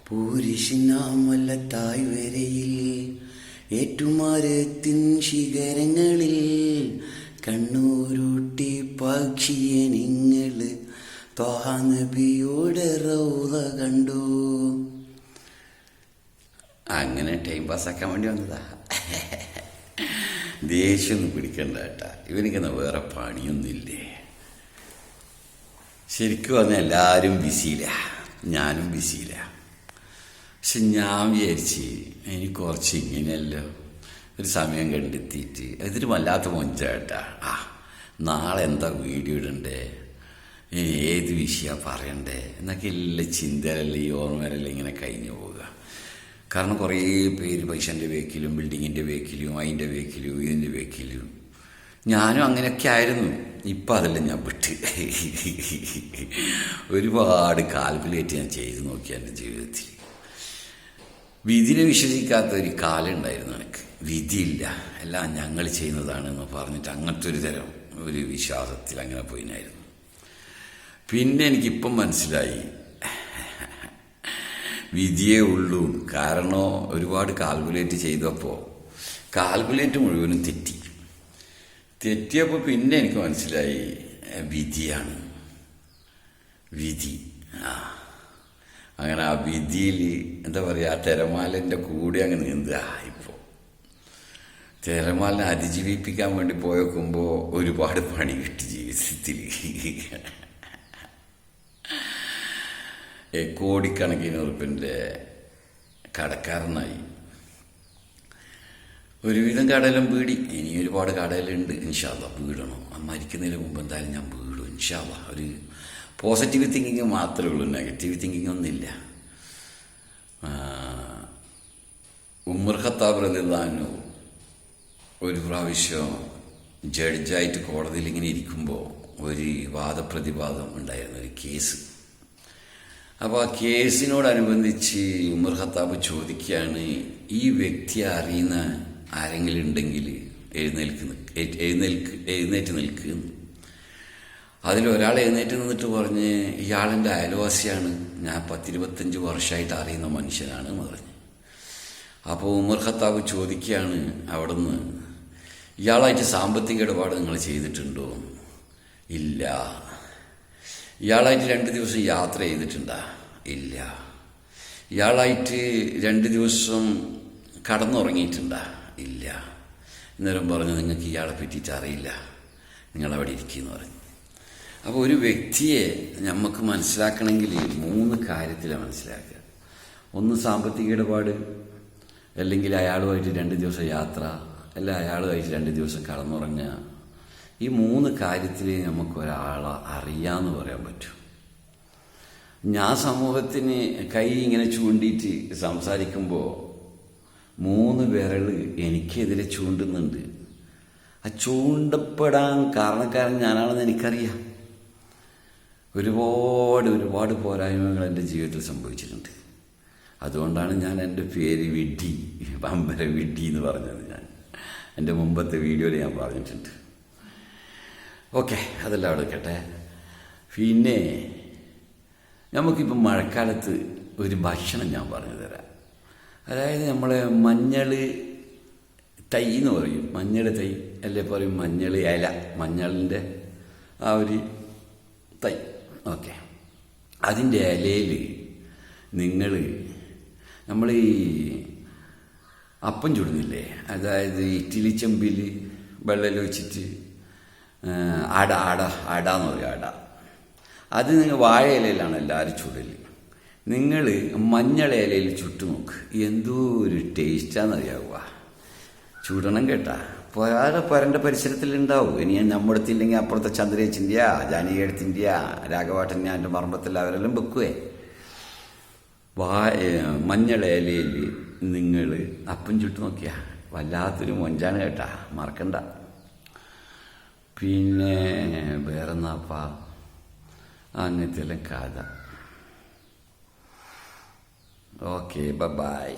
പൂരിശിനാമല്ല തായ്വരയിൽ ഏറ്റുമാരത്തിൻ ശിഖരങ്ങളിൽ കണ്ണൂരുട്ടി പക്ഷിയെ നിങ്ങൾ ത്വാനബിയുടെ റൗള കണ്ടു. അങ്ങനെ ടൈം പാസ്സാക്കാൻ വേണ്ടി വന്നതാ. ദേഷ്യമൊന്നും പിടിക്കണ്ട കേട്ടാ, ഇവനിക്കുന്ന വേറെ പണിയൊന്നുമില്ലേ. ശരിക്കും പറഞ്ഞാൽ എല്ലാവരും ബിസിയില്ല, ഞാനും ബിസിയില്ല. പക്ഷെ ഞാൻ വിചാരിച്ച് എനിക്ക് കുറച്ച് ഇങ്ങനെയല്ലോ ഒരു സമയം കണ്ടെത്തിയിട്ട് ഇതൊരു വല്ലാത്ത മൊഞ്ചാട്ടാ. നാളെ എന്താ വീഡിയോ ഇടണ്ടേ, ഏത് വിഷയമാണ് പറയണ്ടേ എന്നൊക്കെ എല്ലാ ചിന്തയിലല്ലേ ഈ ഓർമ്മയിലല്ലേ ഇങ്ങനെ കഴിഞ്ഞു പോവുക. കാരണം കുറേ പേര് പൈസൻ്റെ വേക്കിലും ബിൽഡിങ്ങിൻ്റെ വേക്കിലും അതിൻ്റെ വേക്കിലും ഇതിൻ്റെ വേക്കിലും ഞാനും അങ്ങനെയൊക്കെ ആയിരുന്നു. ഇപ്പം അതല്ല ഞാൻ വിട്ട് ഒരുപാട് കാൽക്കുലേറ്റ് ഞാൻ ചെയ്ത് നോക്കി. എൻ്റെ ജീവിതത്തിൽ വിധിനെ വിശ്വസിക്കാത്ത ഒരു കാലം ഉണ്ടായിരുന്നു എനിക്ക്. വിധിയില്ല, എല്ലാം ഞങ്ങൾ ചെയ്യുന്നതാണെന്ന് പറഞ്ഞിട്ട് അങ്ങനത്തെ ഒരു തരം ഒരു വിശ്വാസത്തിൽ അങ്ങനെ പോയിനായിരുന്നു. പിന്നെ എനിക്കിപ്പം മനസ്സിലായി വിധിയേ ഉള്ളൂ. കാരണം ഒരുപാട് കാൽക്കുലേറ്റ് ചെയ്തപ്പോൾ കാൽക്കുലേറ്റ് മുഴുവനും തെറ്റിയപ്പോൾ പിന്നെ എനിക്ക് മനസ്സിലായി വിധിയാണ്, വിധി. അങ്ങനെ ആ വിധിയിൽ എന്താ പറയുക, ആ തിരമാലൻ്റെ കൂടെ അങ്ങ് നീന്തുക. ഇപ്പോൾ തിരമാലിനെ അതിജീവിപ്പിക്കാൻ വേണ്ടി പോയേക്കുമ്പോൾ ഒരുപാട് പണി കിട്ടി ജീവിതത്തിൽ. കോടിക്കണക്കിന് ഉറുപ്പിൻ്റെ കടക്കാരനായി. ഒരുവിധം കടലും വീടി, ഇനി ഒരുപാട് കടലുണ്ട്. ഇൻഷാ അല്ലാഹ് വീടണം. മരിക്കുന്നതിന് മുമ്പ് എന്തായാലും ഞാൻ വീടും ഇൻഷാ അല്ലാഹ്. ഒരു പോസിറ്റീവ് തിങ്കിങ് മാത്രമേ ഉള്ളൂ, നെഗറ്റീവ് തിങ്കിങ് ഒന്നുമില്ല. ഉമർ ഖത്താബ് റളിയല്ലാഹു അൻഹു ഒരു പ്രാവശ്യം ജഡ്ജായിട്ട് കോടതിയിൽ ഇങ്ങനെ ഇരിക്കുമ്പോൾ ഒരു വാദപ്രതിവാദം ഉണ്ടായിരുന്നു, ഒരു കേസ്. അപ്പോൾ ആ കേസിനോടനുബന്ധിച്ച് ഉമർ ഖത്താബ് ചോദിക്കുകയാണ്, ഈ വ്യക്തിയെ അറിയുന്ന ആരെങ്കിലും ഉണ്ടെങ്കിൽ എഴുന്നേറ്റ് നിൽക്കുന്നു. അതിലൊരാൾ എഴുന്നേറ്റ് നിന്നിട്ട് പറഞ്ഞ്, ഇയാളെൻ്റെ അയൽവാസിയാണ്, ഞാൻ 10-25 വർഷമായിട്ട് അറിയുന്ന മനുഷ്യനാണ് എന്ന് പറഞ്ഞു. അപ്പോൾ ഉമർ ഖത്താബ് ചോദിക്കുകയാണ് അവിടുന്ന്, ഇയാളായിട്ട് സാമ്പത്തിക ഇടപാട് നിങ്ങൾ ചെയ്തിട്ടുണ്ടോ? ഇല്ല. ഇയാളായിട്ട് 2 ദിവസം യാത്ര ചെയ്തിട്ടുണ്ടാ? ഇല്ല. ഇയാളായിട്ട് 2 ദിവസം കടന്നുറങ്ങിയിട്ടുണ്ടാ? ഇല്ല. അന്നേരം പറഞ്ഞു, നിങ്ങൾക്ക് ഇയാളെ പറ്റിയിട്ട് അറിയില്ല, നിങ്ങളവിടെ ഇരിക്കുമെന്ന് പറഞ്ഞു. അപ്പോൾ ഒരു വ്യക്തിയെ നമുക്ക് മനസ്സിലാക്കണമെങ്കിൽ 3 കാര്യത്തിലാണ് മനസ്സിലാക്കുക. ഒന്ന് സാമ്പത്തിക ഇടപാട്, അല്ലെങ്കിൽ അയാളുമായിട്ട് 2 ദിവസം യാത്ര, അല്ല അയാളുമായിട്ട് 2 ദിവസം കടന്നുറങ്ങുക. ഈ 3 കാര്യത്തിൽ നമുക്കൊരാളെ അറിയാമെന്ന് പറയാൻ പറ്റും. ഞാൻ സമൂഹത്തിന് കൈ ഇങ്ങനെ ചൂണ്ടിയിട്ട് സംസാരിക്കുമ്പോൾ 3 വിരൽ എനിക്കെതിരെ ചൂണ്ടുന്നുണ്ട്. ആ ചൂണ്ടപ്പെടാൻ കാരണക്കാരൻ ഞാനാണെന്ന് എനിക്കറിയാം. ഒരുപാട് പോരായ്മകൾ എൻ്റെ ജീവിതത്തിൽ സംഭവിച്ചിട്ടുണ്ട്. അതുകൊണ്ടാണ് ഞാൻ എൻ്റെ പേര് വിഡ്ഢി, പമ്പര വിഡ്ഢി എന്ന് പറഞ്ഞത്. ഞാൻ എൻ്റെ മുമ്പത്തെ വീഡിയോയിൽ ഞാൻ പറഞ്ഞിട്ടുണ്ട്. ഓക്കെ, അതെല്ലാം അവിടെ കേട്ടെ. പിന്നെ നമുക്കിപ്പം മഴക്കാലത്ത് ഒരു ഭക്ഷണം ഞാൻ പറഞ്ഞു തരാം. അതായത് നമ്മളെ മഞ്ഞൾ തൈ എന്ന് പറയും, മഞ്ഞൾ തൈ അല്ലേ പറയും, മഞ്ഞൾ ഇല, മഞ്ഞളിൻ്റെ ആ ഒരു തൈ. ഓക്കെ, അതിൻ്റെ ഇലയിൽ നമ്മൾ ഈ അപ്പം ചുടുന്നില്ലേ, അതായത് ഇഡ്ഡലി ചെമ്പിൽ വെള്ളം ഒഴിച്ചിട്ട് അട എന്ന് പറയും, അട. അത് നിങ്ങൾ വാഴ ഇലയിലാണ് എല്ലാവരും ചുടൽ. നിങ്ങൾ മഞ്ഞൾ ഇലയിൽ ചുട്ടു നോക്ക്, എന്തോ ഒരു ടേസ്റ്റാണെന്നറിയാവുക. ചുടണം കേട്ടാ. പരൻ്റെ പരിസരത്തിലുണ്ടാവും. ഇനി നമ്മുടെ അടുത്തില്ലെങ്കിൽ അപ്പുറത്തെ ചന്ദ്രേച്ചിൻ്റെയാ ജാനകിയടത്തിൻ്റെയാ രാഘവാട്ടൻ്റെ എൻ്റെ മർമ്മത്തിൽ അവരെല്ലാം വെക്കുവേ. മഞ്ഞൾ ഇലയിൽ നിങ്ങൾ അപ്പം ചുട്ടു നോക്കിയാ വല്ലാത്തൊരു മൊഞ്ചാണ് കേട്ടാ, മറക്കണ്ട. പിന്നെ വേറെന്നാപ്പാ അങ്ങനത്തെ എല്ലാം കഥ. Okay, by.